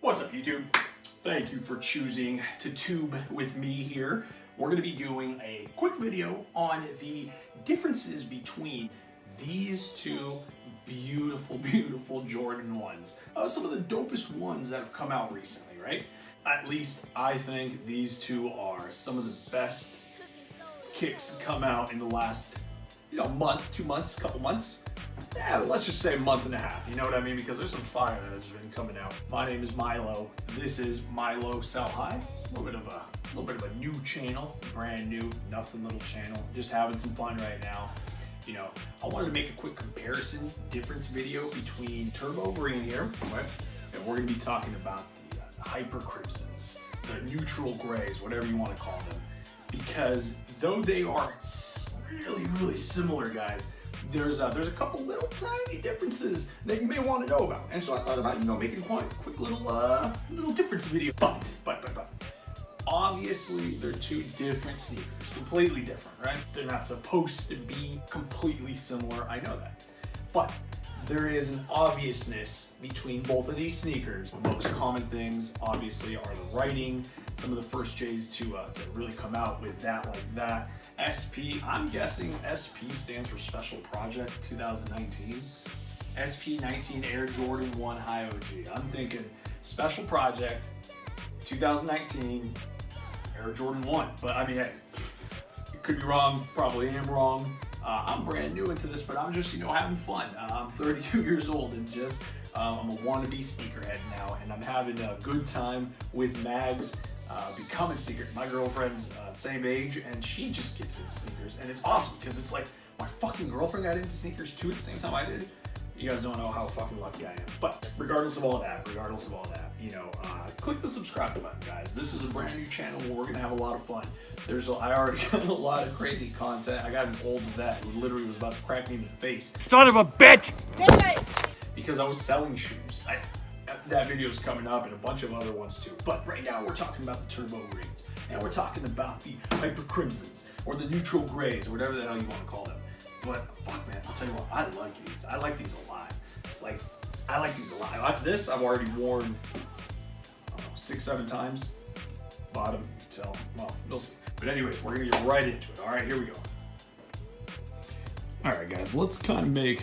What's up, YouTube? Thank you for choosing to tube with me here. We're going to be doing a quick video on the differences between these two beautiful, beautiful Jordan 1s. Some of the dopest ones that have come out recently, right? At least I think these two are some of the best kicks that come out in the last, month, 2 months, couple months. Yeah, let's just say a month and a half, you know what I mean? Because there's some fire that has been coming out. My name is Milo. This is Milo Sell High. A little bit of a new channel, brand new, nothing little channel. Just having some fun right now. I wanted to make a quick comparison difference video between Turbo Green here, right? And we're gonna be talking about the Hyper Crimsons, the neutral grays, whatever you want to call them. Because though they are really, really similar, guys, there's a couple little tiny differences that you may want to know about. And so I thought about, making quite a quick little difference video. But obviously they're two different sneakers, completely different, right? They're not supposed to be completely similar, I know that. But there is an obviousness between both of these sneakers. The most common things, obviously, are the writing. Some of the first J's to really come out with that like that. SP, I'm guessing SP stands for Special Project 2019. SP 19 Air Jordan 1 High OG. I'm thinking Special Project 2019 Air Jordan 1. But I mean, hey, it could be wrong, probably am wrong. I'm brand new into this, but I'm just, having fun. I'm 32 years old and just, I'm a wannabe sneakerhead now, and I'm having a good time with Mags becoming sneaker. My girlfriend's same age, and she just gets into sneakers, and it's awesome because it's like my fucking girlfriend got into sneakers too at the same time I did. You guys don't know how fucking lucky I am. But regardless of all that, click the subscribe button, guys. This is a brand new channel where we're gonna have a lot of fun. I already got a lot of crazy content. I got an old vet who literally was about to crack me in the face. Son of a bitch! Because I was selling shoes. That video's coming up and a bunch of other ones too. But right now we're talking about the Turbo Greens. And we're talking about the Hyper Crimsons or the Neutral Grays or whatever the hell you want to call them. But fuck, man, I'll tell you what, I like these. I like these a lot. I like these a lot. This I've already worn, 6-7 times. Bottom, till, well, we'll see. But anyways, we're gonna get right into it. All right, here we go. All right, guys, let's kind of make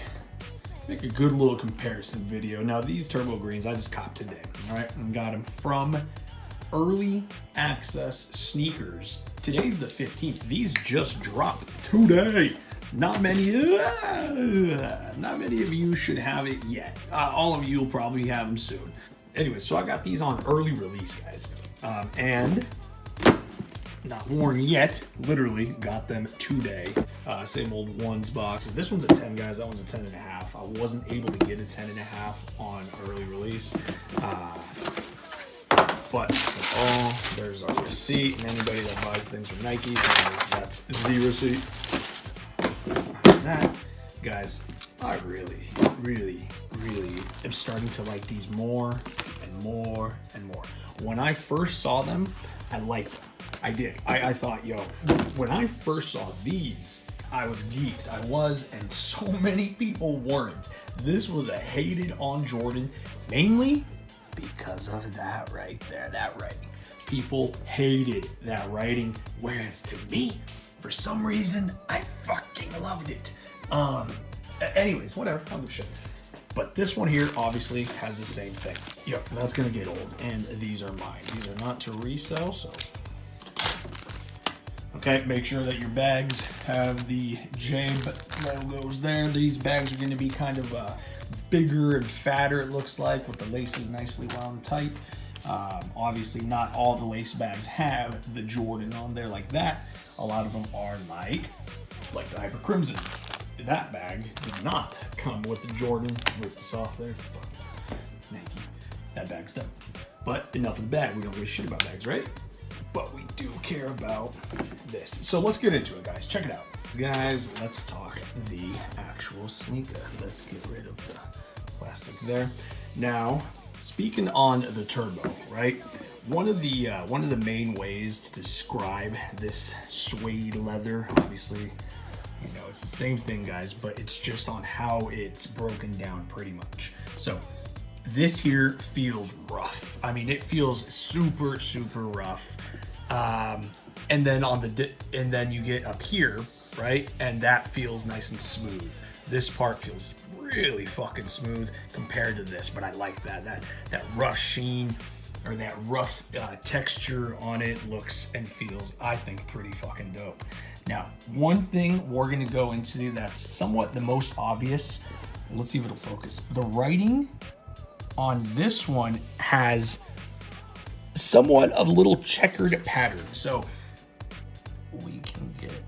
a good little comparison video. Now, these Turbo Greens I just copped today. All right, and got them from Early Access Sneakers. Today's the 15th. These just dropped today. Not many of you should have it yet. All of you will probably have them soon. Anyway, so I got these on early release, guys. And not worn yet. Literally got them today. Same old ones box. This one's a 10, guys. That one's a 10.5. I wasn't able to get a 10.5 on early release. But that's all. There's our receipt. And anybody that buys things from Nike, that's the receipt. That, guys, I really, really, really am starting to like these more and more and more. When I first saw them, I liked them. I did. I thought, when I first saw these, I was geeked. I was, and so many people weren't. This was a hated on Jordan, mainly because of that right there, that writing. People hated that writing, whereas to me, for some reason, I fucking loved it. Anyways, whatever, I don't give a shit. But this one here obviously has the same thing. Yep, that's gonna get old, and these are mine. These are not to resell, so. Okay, make sure that your bags have the Jabe logos there. These bags are gonna be kind of bigger and fatter, it looks like, with the laces nicely wound tight. Obviously, not all the lace bags have the Jordan on there like that. A lot of them are like the Hyper Crimsons. That bag did not come with the Jordan. Rip this off there. Nike. That bag's done. But enough of the bag. We don't give a shit about bags, right? But we do care about this. So let's get into it, guys. Check it out. Guys, let's talk the actual sneaker. Let's get rid of the plastic there. Now, speaking on the Turbo, right? One of the main ways to describe this suede leather, obviously, it's the same thing, guys, but it's just on how it's broken down pretty much. So this here feels rough. I mean, it feels super, super rough. And then and then you get up here, right? And that feels nice and smooth. This part feels really fucking smooth compared to this, but I like that rough sheen or that rough texture on it looks and feels, I think, pretty fucking dope. Now, one thing we're gonna go into that's somewhat the most obvious. Let's see if it'll focus. The writing on this one has somewhat of a little checkered pattern. So we can get,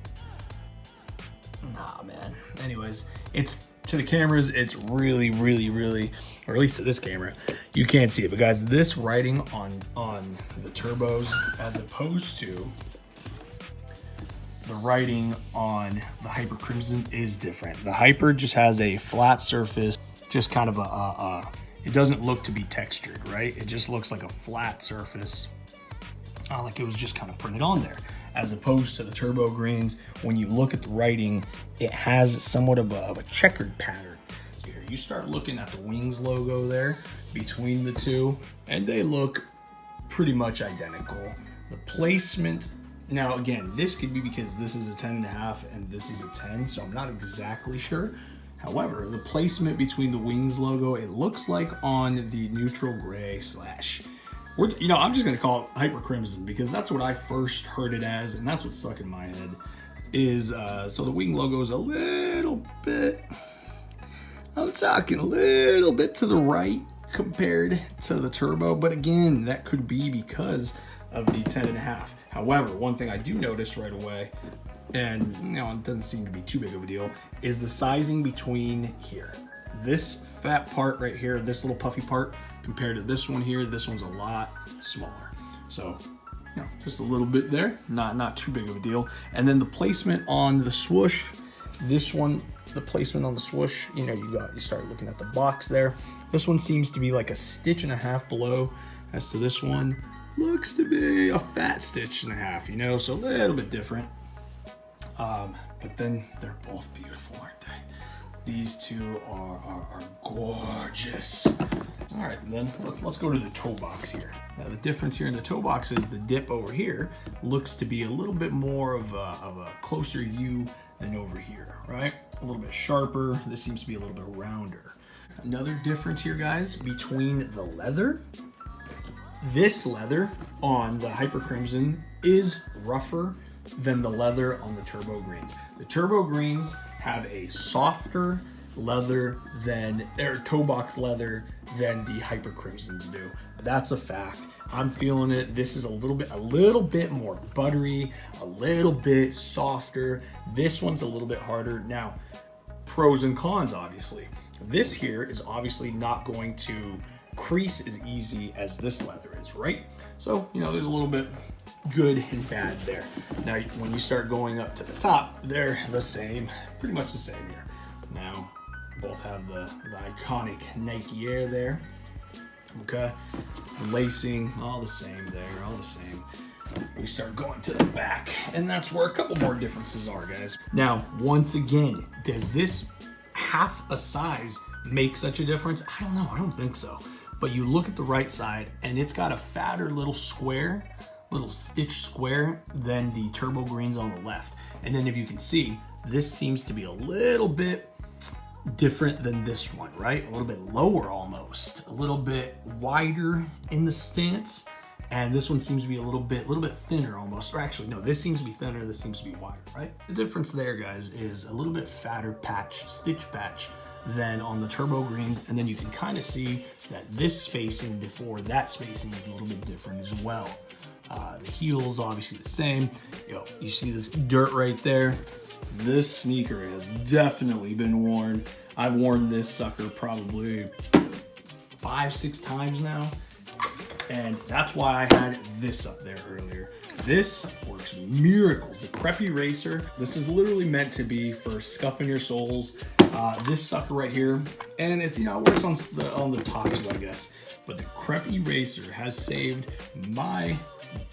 nah, man. Anyways, it's to the cameras, it's really, really, really, or at least to this camera, you can't see it. But guys, this writing on the turbos as opposed to the writing on the Hyper Crimson is different. The Hyper just has a flat surface, just kind of it doesn't look to be textured, right? It just looks like a flat surface, like it was just kind of printed on there. As opposed to the turbo greens, when you look at the writing, it has somewhat of a checkered pattern. So here, you start looking at the Wings logo there between the two, and they look pretty much identical. The placement, now again, this could be because this is a 10.5 and this is a 10, so I'm not exactly sure. However, the placement between the Wings logo, it looks like on the neutral gray slash, you know, I'm just gonna call it Hyper Crimson because that's what I first heard it as, and that's what's stuck in my head. Is so the Wing logo is a little bit, I'm talking a little bit to the right compared to the turbo, but again, that could be because of the 10.5. However, one thing I do notice right away, and you know, it doesn't seem to be too big of a deal, is the sizing between here. This fat part right here, this little puffy part, compared to this one here, this one's a lot smaller. So, you know, just a little bit there, not too big of a deal. And then the placement on the swoosh, this one, the placement on the swoosh, you know, you start looking at the box there. This one seems to be like a 1.5 stitches below, as to this one looks to be a fat 1.5 stitches, you know, so a little bit different. But then they're both beautiful, aren't they? These two are gorgeous. All right, then let's go to the toe box here. Now the difference here in the toe box is the dip over here looks to be a little bit more of a closer U than over here, right? A little bit sharper. This seems to be a little bit rounder. Another difference here, guys, between the leather. This leather on the Hyper Crimson is rougher than the leather on the Turbo Greens. The Turbo Greens have a softer leather than, or toe box leather than the Hyper Crimsons do. That's a fact. I'm feeling it. This is a little bit more buttery, a little bit softer. This one's a little bit harder. Now, pros and cons, obviously. This here is obviously not going to crease as easy as this leather is, right? So, you know, there's a little bit good and bad there. Now, when you start going up to the top, they're the same, pretty much the same here. Now, both have the iconic Nike Air there. Okay, the lacing, all the same there, all the same. We start going to the back, and that's where a couple more differences are, guys. Now, once again, does this half a size make such a difference? I don't know, I don't think so. But you look at the right side, and it's got a fatter little square, little stitch square than the Turbo Greens on the left. And then if you can see, this seems to be a little bit different than this one, right? A little bit lower almost, a little bit wider in the stance. And this one seems to be a little bit thinner almost, or actually no, this seems to be thinner, this seems to be wider, right? The difference there, guys, is a little bit fatter patch, stitch patch than on the Turbo Greens. And then you can kind of see that this spacing before that spacing is a little bit different as well. The heel's obviously the same. You see this dirt right there? This sneaker has definitely been worn. I've worn this sucker probably 5-6 times now. And that's why I had this up there earlier. This works miracles. The Crep Eraser, this is literally meant to be for scuffing your soles. This sucker right here, and it's, you know, it works on the top too, I guess. But the Crep Eraser has saved my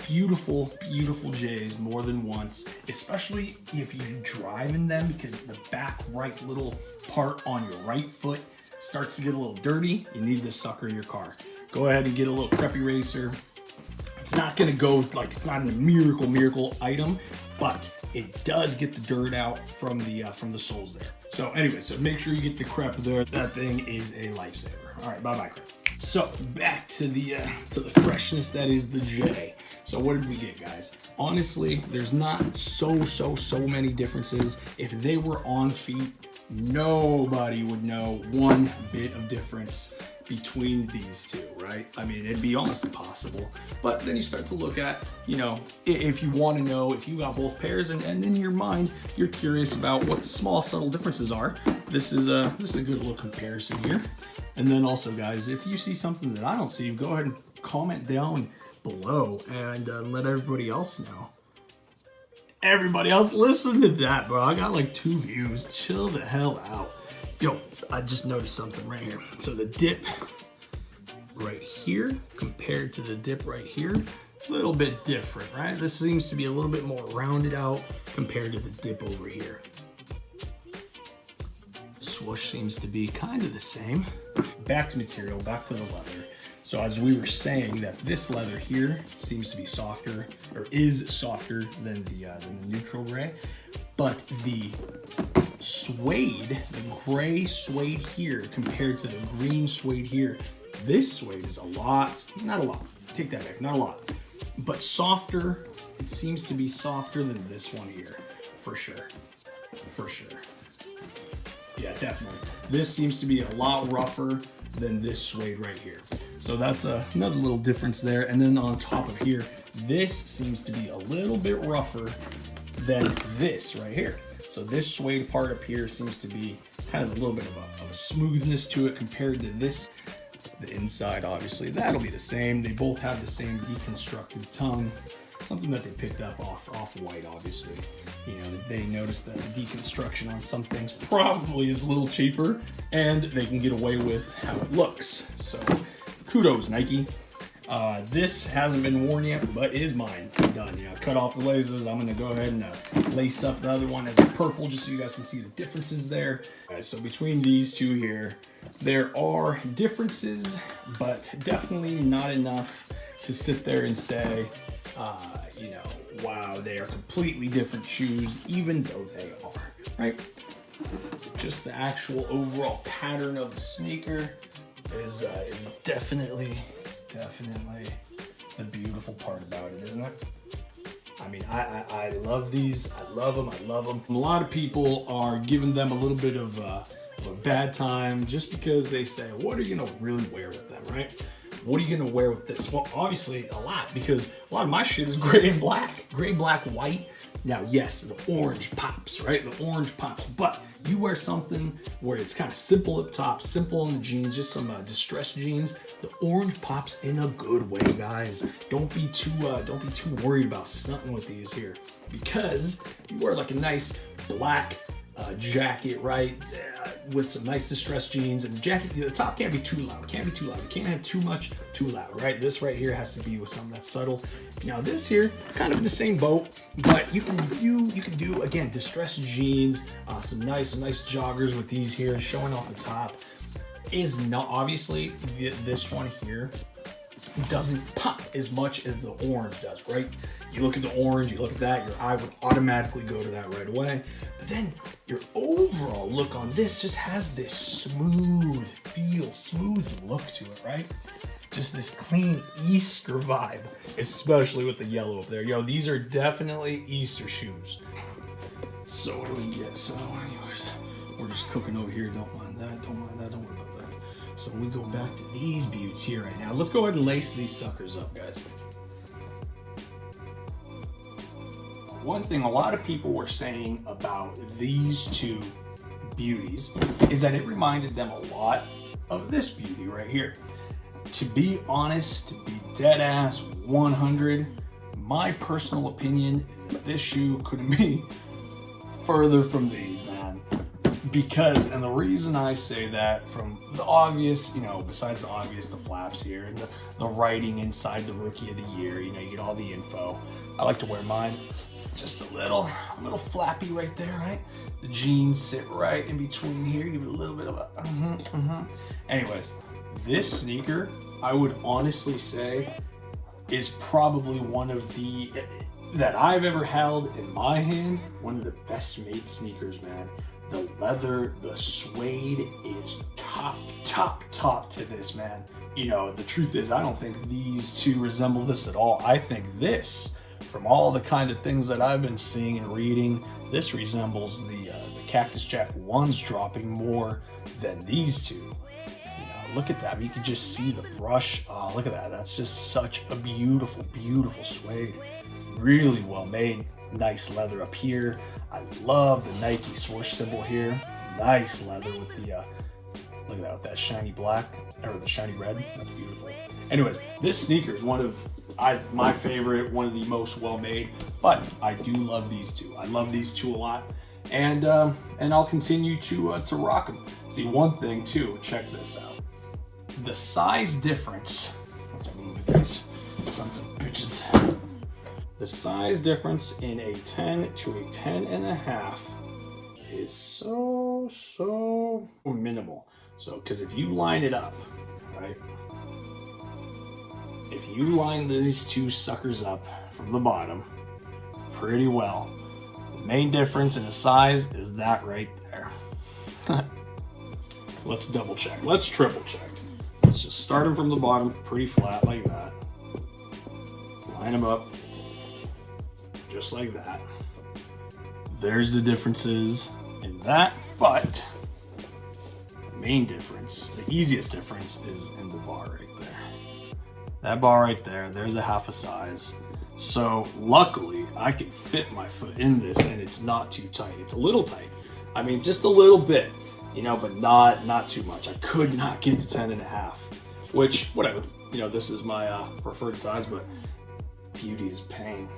beautiful, beautiful J's more than once, especially if you drive in them, because the back right little part on your right foot starts to get a little dirty. You need this sucker in your car. go ahead and get a little Crep eraser. It's not gonna go, like, it's not a miracle item, but it does get the dirt out from the soles there. So anyway, so make sure you get the Crep there. That thing is a lifesaver. All right, bye-bye, Crep. So back to the freshness that is the J. So what did we get, guys? Honestly, there's not so many differences. If they were on feet, nobody would know one bit of difference between these two, right? I mean, it'd be almost impossible. But then you start to look at, you know, if you want to know if you got both pairs, and in your mind you're curious about what the small subtle differences are, this is a good little comparison here. And then also, guys, if you see something that I don't see, go ahead and comment down below and let everybody else know. Everybody else, listen to that, bro. I got like 2 views. Chill the hell out. Yo, I just noticed something right here. So the dip right here compared to the dip right here, a little bit different, right? This seems to be a little bit more rounded out compared to the dip over here. Swoosh seems to be kind of the same. Back to material, back to the leather. So as we were saying, that this leather here seems to be softer, or is softer than the neutral gray, but the suede, the gray suede here compared to the green suede here, this suede is a lot, not a lot, take that back, not a lot, but softer. It seems to be softer than this one here, for sure, for sure. Yeah, definitely. This seems to be a lot rougher than this suede right here. So that's another little difference there. And then on top of here, this seems to be a little bit rougher than this right here. So this suede part up here seems to be kind of a little bit of a smoothness to it compared to this. The inside, obviously, that'll be the same. They both have the same deconstructed tongue. Something that they picked up off white, obviously. You know, they noticed that the deconstruction on some things probably is a little cheaper, and they can get away with how it looks. So, kudos, Nike. This hasn't been worn yet, but is mine. Done. You know, cut off the laces. I'm gonna go ahead and lace up the other one as a purple, just so you guys can see the differences there. So between these two here, there are differences, but definitely not enough to sit there and say, you know, wow, they are completely different shoes, even though they are, right? Just the actual overall pattern of the sneaker is definitely the beautiful part about it, isn't it? I mean, I love these. I love them. I love them. A lot of people are giving them a little bit of a bad time just because they say, what are you gonna really wear with them, right? What are you gonna wear with this? Well, obviously a lot, because a lot of my shit is gray and black. Gray, black, white. Now, yes, the orange pops, right? The orange pops, but you wear something where it's kind of simple up top, simple on the jeans, just some distressed jeans. The orange pops in a good way, guys. Don't be too worried about stunting with these here, because you wear like a nice black jacket, right? With some nice distressed jeans, and the jacket, the top can't be too loud. It can't be too loud. You can't have too much too loud, right? This right here has to be with something that's subtle. Now this here, kind of in the same boat, but you can do again distressed jeans, some nice joggers with these here, showing off the top. Is not obviously this one here doesn't pop as much as the orange does, right? You look at the orange, you look at that, your eye would automatically go to that right away. But then your overall look on this just has this smooth feel, smooth look to it, right? Just this clean Easter vibe, especially with the yellow up there. Yo, these are definitely Easter shoes. So what do we get? So anyways, we're just cooking over here. Don't mind that, don't mind that, don't worry about that. So we go back to these beauties here right now. Let's go ahead and lace these suckers up, guys. One thing a lot of people were saying about these two beauties is that it reminded them a lot of this beauty right here. To be honest, to be dead ass 100, my personal opinion is that this shoe couldn't be further from these, man. Because, and the reason I say that, from the obvious, you know, besides the obvious, the flaps here, and the writing inside the Rookie of the Year, you know, you get all the info. I like to wear mine just a little flappy right there, right? The jeans sit right in between here, give it a little bit of a, Anyways, this sneaker, I would honestly say, is probably one of the, that I've ever held in my hand, one of the best made sneakers, man. The leather, the suede is top to this, man. You know, the truth is, I don't think these two resemble this at all. I think this, from all the kind of things that I've been seeing and reading, this resembles the Cactus Jack 1s dropping more than these two. You know, look at that. You can just see the brush. Oh, look at that. That's just such a beautiful, beautiful suede. Really well made. Nice leather up here. I love the Nike swoosh symbol here. Nice leather with the, look at that, with that shiny black, or the shiny red. That's beautiful. Anyways, this sneaker is one of my favorite, one of the most well-made, but I do love these two. I love these two a lot, and I'll continue to rock them. See, one thing too, check this out. The size difference, let's move these sons of bitches. The size difference in a 10 to a 10 and a half is so minimal. So, because if you line it up, right? If you line these two suckers up from the bottom pretty well, the main difference in the size is that right there. Let's double check. Let's triple check. Let's just start them from the bottom pretty flat like that. Line them up just like that. There's the differences in that, but the main difference, the easiest difference, is in the bar right there. That bar right there, there's a half a size. So luckily I can fit my foot in this and it's not too tight. It's a little tight. I mean, just a little bit, you know, but not too much. I could not get to 10 and a half, which, whatever, you know, this is my preferred size, but beauty is pain.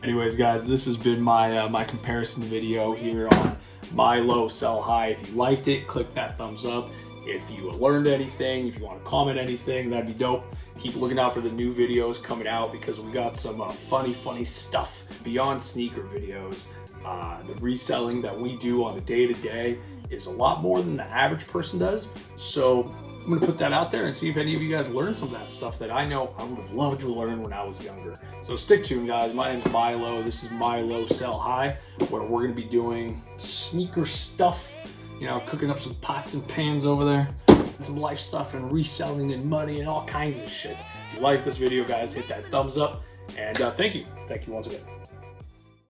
Anyways, guys, this has been my my comparison video here on Buy Low, Sell High. If you liked it, click that thumbs up. If you learned anything, if you want to comment anything, that'd be dope. Keep looking out for the new videos coming out because we got some funny stuff beyond sneaker videos. The reselling that we do on a day-to-day is a lot more than the average person does. So I'm gonna put that out there and see if any of you guys learned some of that stuff that I know I would have loved to learn when I was younger. So stick tuned, guys. My name's Milo. This is Milo Sell High, where we're gonna be doing sneaker stuff, you know, cooking up some pots and pans over there, some life stuff and reselling and money and all kinds of shit. If you like this video, guys, hit that thumbs up, and thank you once again.